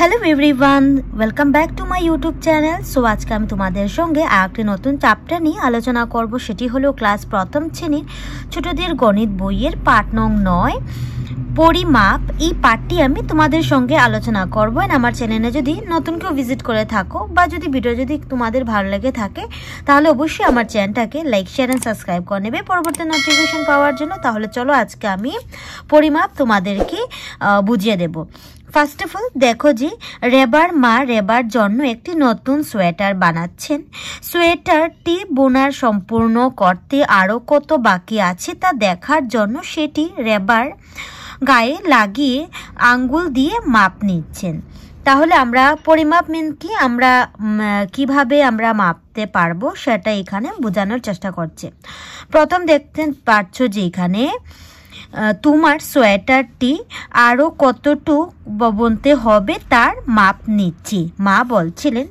Hello everyone, welcome back to my YouTube channel. So আজকে আমি তোমাদের সঙ্গে আরেকটি নতুন চ্যাপ্টার নিয়ে আলোচনা করব। সেটি হলো ক্লাস প্রথম শ্রেণীর ছোটদের গণিত বইয়ের পাঠ নং 9 পরিমাপ। এই পাঠটি আমি তোমাদের সঙ্গে আলোচনা করব। আমার চ্যানেলে যদি নতুন কেউ ভিজিট করে থাকো বা যদি ভিডিও যদি তোমাদের ভালো লেগে থাকে তাহলে অবশ্যই আমার চ্যানেলটাকে লাইক শেয়ার অ্যান্ড সাবস্ক্রাইব করে নেবে পরবর্তী নোটিফিকেশন পাওয়ার জন্য। তাহলে চলো আজকে আমি পরিমাপ তোমাদেরকে বুঝিয়ে দেব। ফার্স্ট অফ অল দেখো যে রেবার মা রেবার জন্য একটি নতুন সোয়েটার বানাচ্ছেন। সোয়েটারটি বোনার সম্পূর্ণ করতে আরও কত বাকি আছে তা দেখার জন্য সেটি রেবার গায়ে লাগিয়ে আঙ্গুল দিয়ে মাপ নিচ্ছেন। তাহলে আমরা পরিমাপ মিন কি আমরা কিভাবে আমরা মাপতে পারবো সেটা এখানে বোঝানোর চেষ্টা করছে। প্রথম দেখতে পাচ্ছ যে এখানে তোমার সোয়েটারটি আরও কতটুকু বুনতে হবে তার মাপ নিচ্ছি মা বলছিলেন।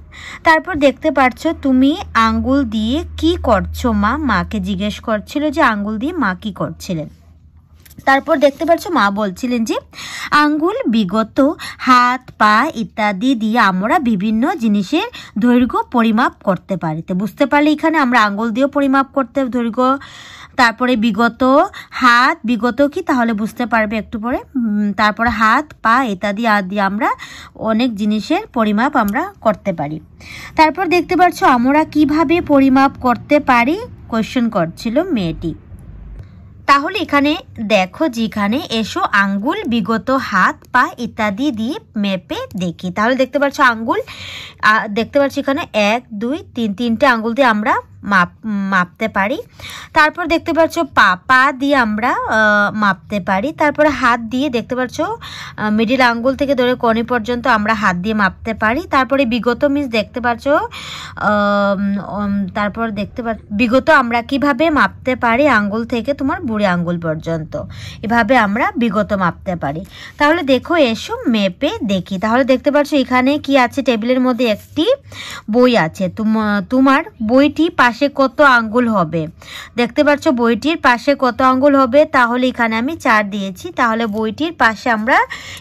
তারপর দেখতে পাচ্ছ তুমি আঙ্গুল দিয়ে কি করছো মা, মাকে জিজ্ঞেস করছিল যে আঙ্গুল দিয়ে মা কি করছিলেন। তারপর দেখতে পাচ্ছ মা বলছিলেন যে আঙ্গুল বিগত হাত পা ইত্যাদি দিয়ে আমরা বিভিন্ন জিনিসের দৈর্ঘ্য পরিমাপ করতে পারি। তো বুঝতে পারলে এখানে আমরা আঙ্গুল দিয়েও পরিমাপ করতে দৈর্ঘ্য, তারপরে বিগত হাত, বিগত কি তাহলে বুঝতে পারবে একটু পরে। তারপরে হাত পা ইত্যাদি দিয়ে আমরা অনেক জিনিসের পরিমাপ আমরা করতে পারি। তারপর দেখতে পাচ্ছ আমরা কিভাবে পরিমাপ করতে পারি কোয়েশ্চেন করছিল মেয়েটি। তাহলে এখানে দেখো যেখানে এসো আঙ্গুল বিগত হাত পা ইত্যাদি দিয়ে মেপে দেখি। তাহলে দেখতে পাচ্ছ আঙ্গুল দেখতে পাচ্ছ এখানে 1 2 3 তিনটে আঙ্গুল দিয়ে আমরা মাপতে পারি। তারপর দেখতে পাচ্ছ পা দিয়ে আমরা মাপতে পারি। তারপরে হাত দিয়ে দেখতে পাচ্ছ মিডিল আঙ্গুল থেকে ধরে কনি পর্যন্ত আমরা হাত দিয়ে মাপতে পারি। তারপরে বিগত মিন্স দেখতে পাচ্ছ তারপর দেখতে পাচ্ছ বিগত আমরা কিভাবে মাপতে পারি আঙ্গুল থেকে তোমার বুড়ি আঙ্গুল পর্যন্ত, এভাবে আমরা বিগত মাপতে পারি। তাহলে দেখো এসো মেপে দেখি। তাহলে দেখতে পাচ্ছ এখানে কি আছে, টেবিলের মধ্যে একটি বই আছে। তোমার বইটি পাশে কত আঙ্গুল হবে দেখতে পাচ্ছ, বইটির পাশে কত আঙ্গুল হবে। তাহলে এখানে আমি 4 দিয়েছি। তাহলে বইটির পাশে আমরা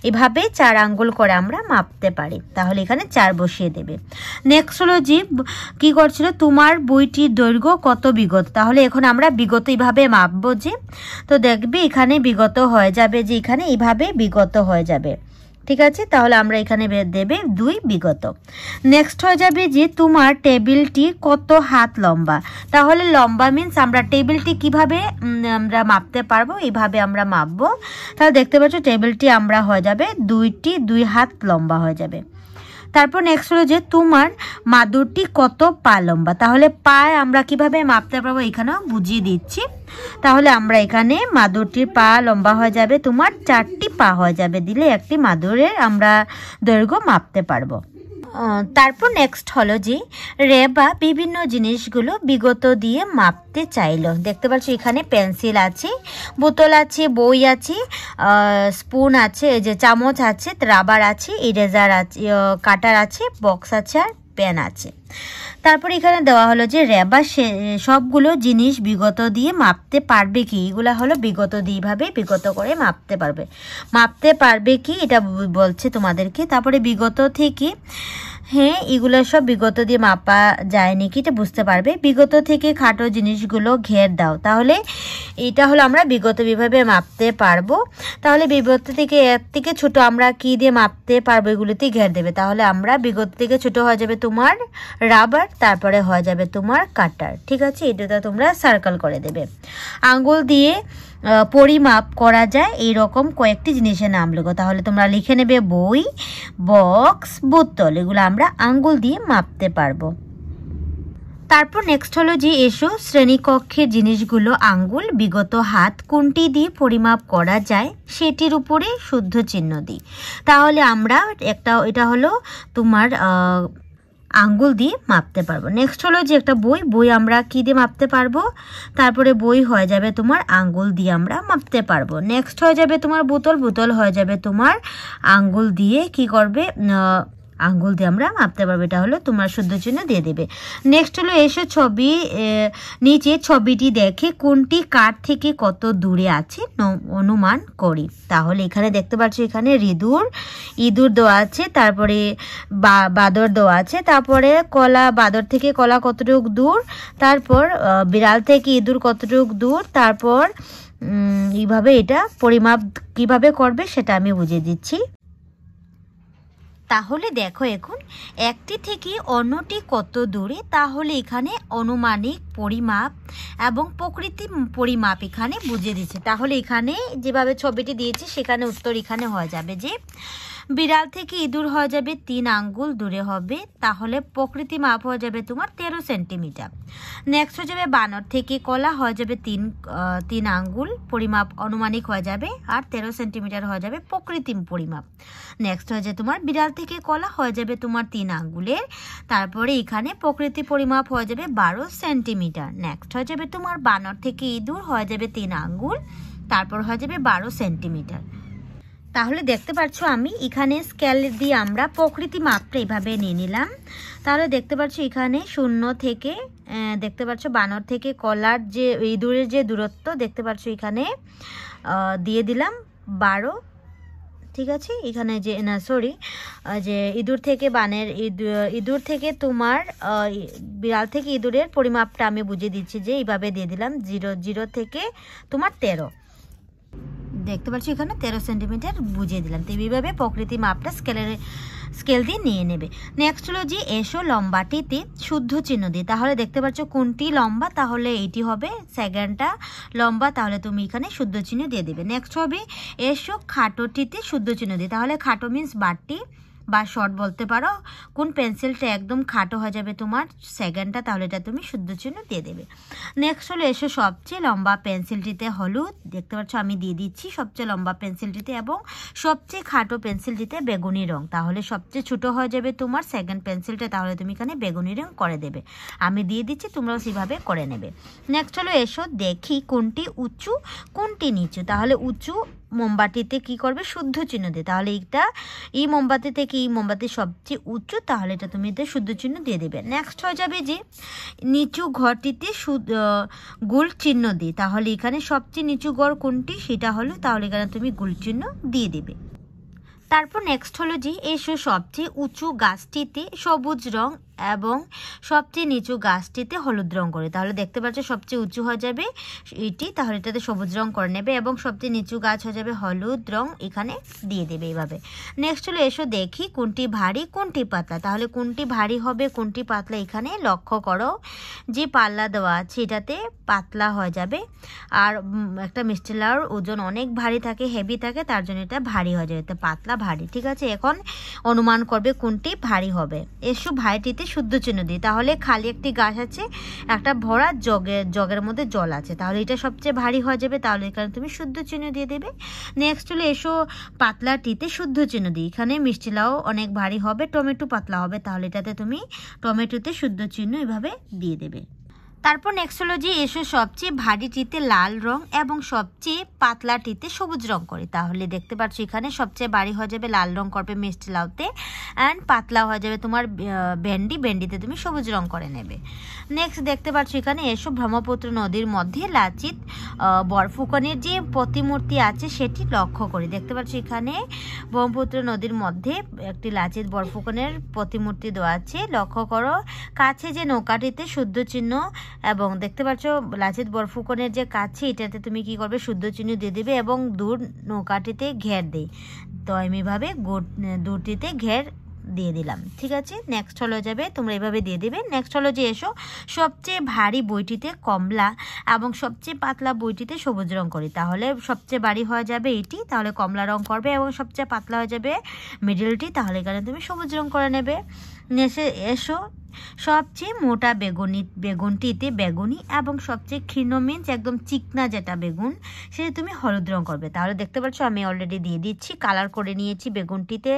এভাবে 4 আঙ্গুল করে আমরা মাপতে পারি। তাহলে এখানে 4 বসিয়ে দেবে। নেক্সট হলো যে কি করছিল, তোমার বইটির দৈর্ঘ্য কত বিগত। তাহলে এখন আমরা বিগত এইভাবে মাপবো যে, তো দেখবে এখানে বিগত হয়ে যাবে যে এখানে এইভাবে বিগত হয়ে যাবে, ঠিক আছে। তাহলে আমরা এখানে দেবে 2 বিগত। নেক্সট হয়ে যাবে যে তোমার টেবিলটি কত হাত লম্বা। তাহলে লম্বা মিন্স আমরা টেবিলটি কিভাবে আমরা মাপতে পারবো, এইভাবে আমরা মাপবো। তাহলে দেখতে পাচ্ছ টেবিলটি আমরা হয়ে যাবে 2 হাত লম্বা হয়ে যাবে। তারপর নেক্সট হলো যে তোমার মাদুরটি কত পা লম্বা। তাহলে পায়ে আমরা কিভাবে মাপতে পারবো এখানেও বুঝিয়ে দিচ্ছি। তাহলে আমরা এখানে মাদুরটির পা লম্বা হয়ে যাবে তোমার 4টি পা হয়ে যাবে, দিলে একটি মাদুরের আমরা দৈর্ঘ্য মাপতে পারবো। তারপর নেক্সট হলো যে রেবা বিভিন্ন জিনিসগুলো বিগত দিয়ে মাপতে চাইলো। দেখতে পাচ্ছ এখানে পেন্সিল আছে, বোতল আছে, বই আছে, স্পুন আছে, এই যে চামচ আছে, রাবার আছে, ইরেজার আছে, কাটার আছে, বক্স আছে আর পেন আছে। তারপর এখানে দেওয়া হলো যে রেবা সবগুলো জিনিস বিগত দিয়ে মাপতে পারবে কি। এগুলা হলো বিগত দিয়ে ভাবে বিগত করে মাপতে পারবে কি এটা বলছে তোমাদেরকে। তারপরে বিগত থেকে হ্যাঁ এগুলো সব বিগত দিয়ে মাপা যায় নাকি এটা বুঝতে পারবে। বিগত থেকে খাটো জিনিসগুলো ঘের দাও। তাহলে এটা হলো আমরা বিগত বিভাবে মাপতে পারবো। তাহলে বিগত থেকে এর থেকে ছোট আমরা কি দিয়ে মাপতে পারবো, এগুলোতে ঘের দেবে। তাহলে আমরা বিগত থেকে ছোট হয়ে যাবে তোমার রাবার, তারপরে হয়ে যাবে তোমার কাটার, ঠিক আছে। এটা তোমরা সার্কেল করে দেবে। আঙ্গুল দিয়ে পরিমাপ করা যায় এইরকম কয়েকটি জিনিসের নাম লেখো। তাহলে তোমরা লিখে নেবে বই, বক্স, বোতল, এগুলো আমরা আঙ্গুল দিয়ে মাপতে পারবো। তারপর নেক্সট হলো যে এসো শ্রেণীকক্ষের জিনিসগুলো আঙ্গুল বিগত হাত কোনটি দিয়ে পরিমাপ করা যায় সেটির উপরে শুদ্ধ চিহ্ন দিই। তাহলে আমরা এটা হলো তোমার আঙ্গুল দিয়ে মাপতে পারবো। নেক্সট হলো যে একটা বই আমরা কি দিয়ে মাপতে পারবো, তারপরে বই হয়ে যাবে তোমার আঙ্গুল দিয়ে আমরা মাপতে পারবো। নেক্সট হয়ে যাবে তোমার বোতল হয়ে যাবে তোমার আঙ্গুল দিয়ে কি করবে, আঙ্গুল দিয়ে আমরা মাপতে পারবো। এটা হলো তোমার শুদ্ধ চিহ্ন দিয়ে দেবে। নেক্সট হলো এসো ছবি, নিচে ছবিটি দেখে কোনটি কার থেকে কত দূরে আছে অনুমান করি। তাহলে এখানে দেখতে পাচ্ছ এখানে ঋতুর ইঁদুর দেওয়া আছে, তারপরে বাদর দেওয়া আছে, তারপরে কলা, বাদর থেকে কলা কতটুকু দূর, তারপর বিড়াল থেকে ইঁদুর কতটুকু দূর, তারপর এইভাবে এটা পরিমাপ কিভাবে করবে সেটা আমি বুঝিয়ে দিচ্ছি। তাহলে দেখো এখন একটি থেকে অন্যটি কত দূরে, তাহলে এখানে অনুমানিক পরিমাপ এবং প্রকৃতি পরিমাপ এখানে বুঝিয়ে দিচ্ছে। তাহলে এখানে যেভাবে ছবিটি দিয়েছি সেখানে উত্তর এখানে হয়ে যাবে যে বিড়াল থেকে ইঁদুর হয়ে যাবে 3 আঙ্গুল দূরে হবে, তাহলে প্রকৃতি মাপ হয়ে যাবে তোমার 13 সেন্টিমিটার। নেক্সট হয়ে যাবে বানর থেকে কলা হয়ে যাবে 3 আঙ্গুল পরিমাপ অনুমানিক হয়ে যাবে, আর 13 সেন্টিমিটার হয়ে যাবে প্রকৃতি পরিমাপ। নেক্সট হয়ে যাবে তোমার বিড়াল থেকে কলা হয়ে যাবে তোমার 3 আঙ্গুলের, তারপরে এখানে প্রকৃতি পরিমাপ হয়ে যাবে 12 সেন্টিমিটার। নেক্সট হয়ে যাবে তোমার বানর থেকে ইঁদুর হয়ে যাবে 3 আঙ্গুল, তারপর হয়ে যাবে 12 সেন্টিমিটার। তাহলে দেখতে পাচ্ছ আমি এখানে স্কেল দিয়ে আমরা প্রকৃতি মাপটা এইভাবে নিয়ে নিলাম। তাহলে দেখতে পাচ্ছ এখানে 0 থেকে দেখতে পাচ্ছ বানর থেকে কলার যে ইঁদুরের যে দূরত্ব দেখতে পাচ্ছ এখানে দিয়ে দিলাম 12, ঠিক আছে। এখানে যে না সরি যে ইঁদুর থেকে তোমার বিড়াল থেকে ইঁদুরের পরিমাপটা আমি বুঝিয়ে দিচ্ছি যে এইভাবে দিয়ে দিলাম 0 থেকে তোমার 13, দেখতে পাচ্ছি এখানে 13 সেন্টিমিটার বুঝিয়ে দিলাম। তো এইভাবে প্রকৃতি মাপটা স্কেল দিয়ে নিয়ে নেবে। নেক্সট হলো যে এসো লম্বাটিতে শুদ্ধ চিহ্ন দিয়ে, তাহলে দেখতে পাচ্ছ কোনটি লম্বা, তাহলে এইটি হবে সেকেন্ডটা লম্বা, তাহলে তুমি এখানে শুদ্ধ চিহ্ন দিয়ে দেবে। নেক্সট হবে এসো খাটোটিতে শুদ্ধ চিহ্ন দিয়ে, তাহলে খাটো মিন্স বাড়তি বা শর্ট বলতে পারো। কোন পেন্সিলটা একদম খাটো হয়ে যাবে তোমার সেকেন্ডটা, তাহলে এটা তুমি শুদ্ধ চিহ্ন দিয়ে দেবে। নেক্সট হলো এসো সবচেয়ে লম্বা পেন্সিলটিতে হলুদ, দেখতে পাচ্ছ আমি দিয়ে দিচ্ছি সবচেয়ে লম্বা পেন্সিলটিতে, এবং সবচেয়ে খাটো পেন্সিলটিতে বেগুনি রং, তাহলে সবচেয়ে ছোট হয়ে যাবে তোমার সেকেন্ড পেন্সিলটা, তাহলে তুমি এখানে বেগুনি রং করে দেবে। আমি দিয়ে দিচ্ছি, তোমরাও সেভাবে করে নেবে। নেক্সট হলো এসো দেখি কোনটি উঁচু কোনটি নিচু, তাহলে উঁচু মোমবাতিতে কি করবে শুদ্ধ চিহ্ন দিয়ে, তাহলে এই মোমবাতি থেকে এই মোমবাতি সবচেয়ে উঁচু, তাহলে এটা তুমি এতে শুদ্ধ চিহ্ন দিয়ে দেবে। নেক্সট হয়ে যাবে যে নিচু ঘরটিতে গোল চিহ্ন দিই, তাহলে এখানে সবচেয়ে নিচু ঘর কোনটি সেটা হলো, তাহলে এখানে তুমি গোল চিহ্ন দিয়ে দেবে। তারপর নেক্সট হলো যে এসো সবচেয়ে উঁচু গাছটিতে সবুজ রং এবং সবচেয়ে নিচু গাছটিতে হলুদ রং করে, তাহলে দেখতে পাচ্ছ সবচেয়ে উঁচু হয়ে যাবে এটি, তাহলে এটাতে সবুজ রং করে নেবে, এবং সবচেয়ে নিচু গাছ হয়ে যাবে হলুদ রং, এখানে দিয়ে দেবে এইভাবে। নেক্সট হলো এসো দেখি কোনটি ভারী কোনটি পাতলা, তাহলে কোনটি ভারী হবে কোনটি পাতলা, এখানে লক্ষ্য করো যে পাল্লা দেওয়া আছে এটাতে পাতলা হয়ে যাবে, আর একটা মিষ্টি লাউর ওজন অনেক ভারী থাকে, হেভি থাকে, তার জন্য এটা ভারী হয়ে যাবে, তো পাতলা ভারী, ঠিক আছে। এখন অনুমান করবে কোনটি ভারী হবে। এসো ভারীটিতে শুদ্ধ চিহ্ন দিই, তাহলে খালি একটি গাছ আছে, একটা ভরা জগের মধ্যে জল আছে, তাহলে এটা সবচেয়ে ভারী হয়ে যাবে, তাহলে এখানে তুমি শুদ্ধ চিহ্ন দিয়ে দেবে। নেক্সট হলো এসো পাতলাটিতে শুদ্ধ চিহ্ন দিই, এখানে মিষ্টি লাউ অনেক ভারী হবে, টমেটো পাতলা হবে, তাহলে এটাতে তুমি টমেটোতে শুদ্ধ চিহ্ন এভাবে দিয়ে দেবে। তারপর নেক্সট হলো যে এসো সবচেয়ে ভারীটিতে লাল রং এবং সবচেয়ে পাতলাটিতে সবুজ রং করে, তাহলে দেখতে পাচ্ছ এখানে সবচেয়ে ভারী হয়ে যাবে লাল রং করবে মিষ্টি লাউতে, অ্যান্ড পাতলা হয়ে যাবে তোমার ভেন্ডিতে তুমি সবুজ রং করে নেবে। নেক্সট দেখতে পাচ্ছ এখানে এসো ব্রহ্মপুত্র নদীর মধ্যে লাচিত বরফুকনের যে প্রতিমূর্তি আছে সেটি লক্ষ্য করে, দেখতে পাচ্ছ এখানে ব্রহ্মপুত্র নদীর মধ্যে একটি লাচিত বরফুকনের প্রতিমূর্তি দেওয়া আছে, লক্ষ্য করো কাছে যে নৌকাটিতে শুদ্ধ চিহ্ন, এবং দেখতে পাচ্ছ লাচিত বরফুকনের যে কাছে এটাতে তুমি কি করবে শুদ্ধ চিহ্ন দিয়ে দিবে, এবং দূর নৌকাটিতে ঘের দেই, তো আমি এভাবে দূরটিতে ঘের দিয়ে দিলাম, ঠিক আছে। নেক্সট হলো যাবে তোমরা এভাবে দিয়ে দিবে। নেক্সট হলো যে এসো সবচেয়ে ভারী বইটিতে কমলা এবং সবচেয়ে পাতলা বইটিতে সবুজ রং করি, তাহলে সবচেয়ে ভারী হয়ে যাবে এটি, তাহলে কমলা রং করবে, এবং সবচেয়ে পাতলা হয়ে যাবে মিডলটি, তাহলে এখানে তুমি সবুজ রং করে নেবে। এসো সবচেয়ে মোটা বেগুনটিতে বেগুনি এবং সবচেয়ে ক্ষীণ মিন্স একদম চিকনা যেটা বেগুন সেটা তুমি হলুদ রং করবে, তাহলে দেখতে পাচ্ছ আমি অলরেডি দিয়ে দিচ্ছি, কালার করে নিয়েছি বেগুনটিতে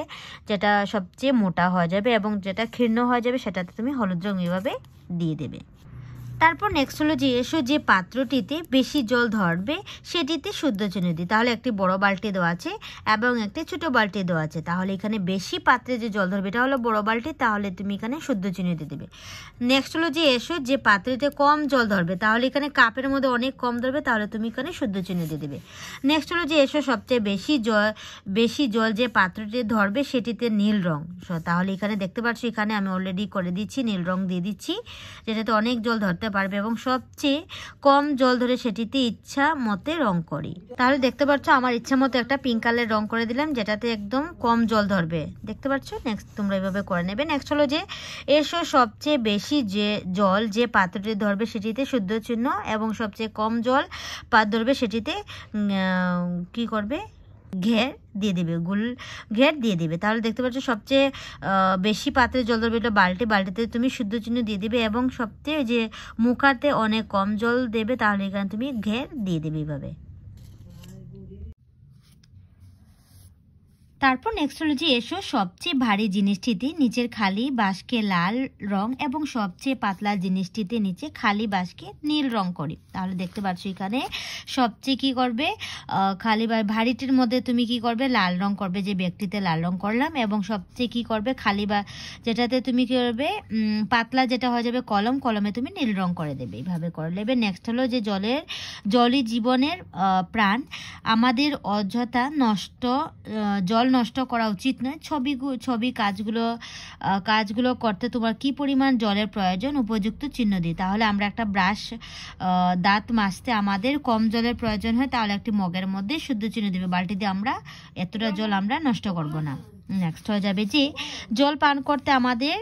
যেটা সবচেয়ে মোটা হয়ে যাবে এবং যেটা ক্ষীণ হয়ে যাবে সেটাতে তুমি হলুদ রং এভাবে দিয়ে দেবে। তারপর নেক্সট হলো যে এসো যে পাত্রটিতে বেশি জল ধরবে সেটিতে শুদ্ধ চিহ্ন দিই। তাহলে একটি বড় বালতি দেওয়া আছে এবং একটি ছোট বালতি দেওয়া আছে, তাহলে এখানে বেশি পাত্রে যে জল ধরবে এটা হলো বড় বালতি, তাহলে তুমি এখানে শুদ্ধ চিহ্ন দিয়ে দেবে। নেক্সট হলো যে এসো যে পাত্রটিতে কম জল ধরবে, তাহলে এখানে কাপের মধ্যে অনেক কম ধরবে, তাহলে তুমি এখানে শুদ্ধ চিহ্ন দিয়ে দেবে। নেক্সট হলো যে এসো সবচেয়ে বেশি জল যে পাত্রটি ধরবে সেটিতে নীল রং, তাহলে এখানে দেখতে পাচ্ছ এখানে আমি অলরেডি করে দিচ্ছি, নীল রং দিয়ে দিচ্ছি যেটাতে অনেক জল ধরতে পারবে, এবং সবচেয়ে কম জল ধরে সেটিতে ইচ্ছা মতে রং করি। তাহলে দেখতে পাচ্ছ আমার ইচ্ছা মতো একটা পিঙ্ক কালার রং করে দিলাম যেটাতে একদম কম জল ধরবে, দেখতে পাচ্ছ। নেক্সট তোমরা এইভাবে করে নেবে। নেক্সট হলো যে এসো সবচেয়ে বেশি যে জল যে পাত্রটি ধরবে সেটিতে শুদ্ধ চিহ্ন, এবং সবচেয়ে কম জল পাত্র ধরবে সেটিতে কি করবে, ঘের দিয়ে দিবে, গোল ঘের দিয়ে দিবে। তাহলে দেখতে পাচ্ছ সবচেয়ে বেশি পাত্রে জল ধরবে এটা বালতিতে তুমি শুদ্ধ চিহ্ন দিয়ে দিবে, এবং সবচেয়ে যে মুখাতে অনেক কম জল দেবে তাহলে এখানে তুমি ঘের দিয়ে দেবে এইভাবে। তারপর নেক্সট হলো যে এসো সবচেয়ে ভারী জিনিসটিতে নিচের খালি বাঁশকে লাল রং এবং সবচেয়ে পাতলা জিনিসটিতে নিচে খালি বাঁশকে নীল রং করি। তাহলে দেখতে পাচ্ছ এখানে সবচেয়ে কি করবে, খালি ভারীটির মধ্যে তুমি কি করবে, লাল রং করবে, যে ব্যক্তিতে লাল রং করলাম, এবং সবচেয়ে কি করবে, খালি বা যেটাতে তুমি কি করবে, পাতলা যেটা হয়ে যাবে কলমে তুমি নীল রং করে দেবে, এইভাবে করে নেবে। নেক্সট হলো যে জলই জীবনের প্রাণ, আমাদের অযথা জল নষ্ট করা উচিত নয়। ছবি কাজগুলো করতে তোমার কি পরিমাণ জলের প্রয়োজন, উপযুক্ত চিহ্ন দিই। তাহলে আমরা একটা ব্রাশ দাঁত মাজতে আমাদের কম জলের প্রয়োজন হয়, তাহলে একটি মগের মধ্যে শুদ্ধ চিহ্ন দেবে, বালতিতে আমরা এতটা জল আমরা নষ্ট করব না। নেক্সট হয়ে যাবে যে জল পান করতে আমাদের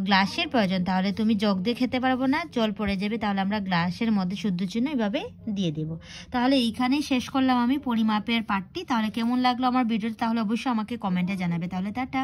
গ্লাসের প্রয়োজন, তাহলে তুমি জগ দিয়ে খেতে পারবো না, জল পড়ে যাবে, তাহলে আমরা গ্লাসের মধ্যে শুদ্ধ চিহ্ন এইভাবে দিয়ে দেব। তাহলে এইখানেই শেষ করলাম আমি পরিমাপের পার্টটি। তাহলে কেমন লাগলো আমার ভিডিওটা, তাহলে অবশ্যই আমাকে কমেন্টে জানাবে। তাহলে টাটা।